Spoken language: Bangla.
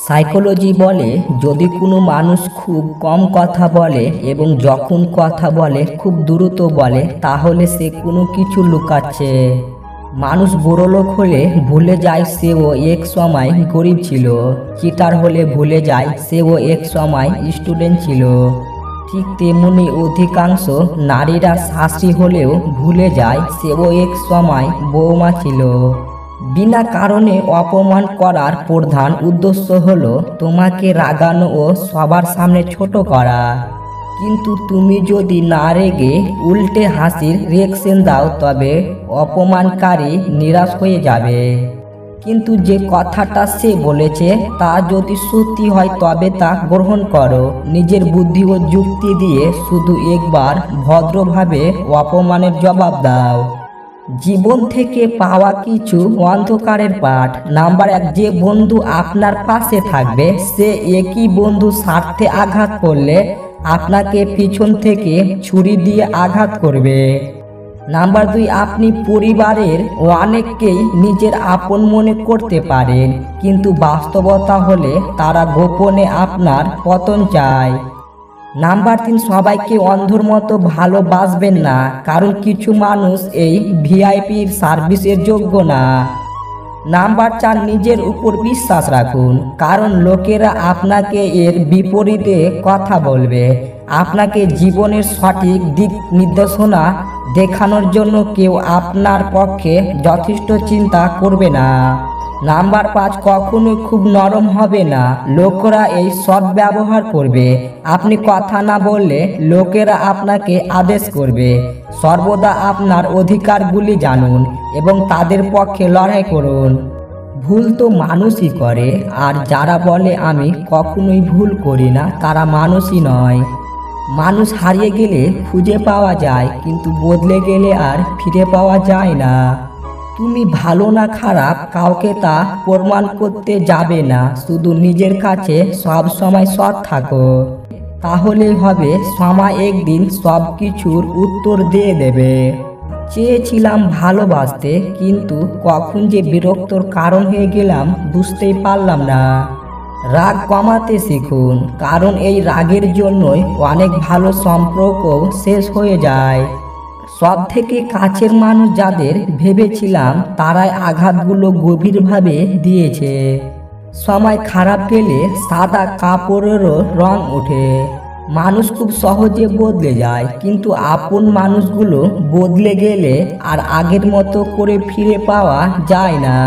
সাইকোলজি বলে যদি কোনো মানুষ খুব কম কথা বলে এবং যখন কথা বলে খুব দ্রুত বলে তাহলে সে কোনো কিছু লুকাচ্ছে। মানুষ বড়লোক হলে ভুলে যায় সেও এক সময় গরিব ছিল, চিটার হলে ভুলে যায় সেও এক সময় স্টুডেন্ট ছিল। ঠিক তেমনি অধিকাংশ নারীরা শাশুড়ি হলেও ভুলে যায় সেও এক সময় বৌমা ছিল। বিনা কারণে অপমান করার প্রধান উদ্দেশ্য হলো তোমাকে রাগানো ও সবার সামনে ছোট করা। কিন্তু তুমি যদি না রেগে উল্টে হাসির রিঅ্যাকশন দাও তবে অপমানকারী নিরাশ হয়ে যাবে। কিন্তু যে কথাটা সে বলেছে তা যদি সত্যি হয় তবে তা গ্রহণ করো। নিজের বুদ্ধি ও যুক্তি দিয়ে শুধু একবার ভদ্রভাবে অপমানের জবাব দাও। জীবন থেকে পাওয়া কিছু অন্ধকারের পাঠ। নাম্বার 1, যে বন্ধু আপনার পাশে থাকবে সে একই বন্ধু স্বার্থে আঘাত করলে আপনাকে পিছন থেকে ছুরি দিয়ে আঘাত করবে। নাম্বার 2, আপনি পরিবারের অনেককেই নিজের আপন মনে করতে পারেন, কিন্তু বাস্তবতা হলে তারা গোপনে আপনার পতন চায়। নাম্বার 3, সবাইকে অন্ধর মতো ভালোবাসবেন না, কারণ কিছু মানুষ এই ভিআইপির সার্ভিসের যোগ্য না। নাম্বার 4, নিজের উপর বিশ্বাস রাখুন, কারণ লোকেরা আপনাকে এর বিপরীতে কথা বলবে। আপনাকে জীবনের সঠিক দিক নির্দেশনা দেখানোর জন্য কেউ আপনার পক্ষে যথেষ্ট চিন্তা করবে না। নাম্বার 5, কখনোই খুব নরম হবে না, লোকেরা এই সৎ ব্যবহার করবে। আপনি কথা না বললে লোকেরা আপনাকে আদেশ করবে। সর্বদা আপনার অধিকারগুলি জানুন এবং তাদের পক্ষে লড়াই করুন। ভুল তো মানুষই করে, আর যারা বলে আমি কখনোই ভুল করি না তারা মানুষই নয়। মানুষ হারিয়ে গেলে খুঁজে পাওয়া যায়, কিন্তু বদলে গেলে আর ফিরে পাওয়া যায় না। তুমি ভালো না খারাপ কাউকে তা প্রমাণ করতে যাবে না, শুধু নিজের কাছে সব সময় সৎ থাকো। তাহলেই হবে সময় একদিন সব কিছুর উত্তর দিয়ে দেবে। চেয়েছিলাম ভালোবাসতে, কিন্তু কখন যে বিরক্তর কারণ হয়ে গেলাম বুঝতেই পারলাম না। রাগ কমাতে শিখুন, কারণ এই রাগের জন্যই অনেক ভালো সম্পর্ক শেষ হয়ে যায়। সব থেকে কাছের মানুষ যাদের ভেবেছিলাম তারাই আঘাতগুলো গভীরভাবে দিয়েছে। সময় খারাপ গেলে সাদা কাপড়েরও রং ওঠে। মানুষ খুব সহজে বদলে যায়, কিন্তু আপন মানুষগুলো বদলে গেলে আর আগের মতো করে ফিরে পাওয়া যায় না।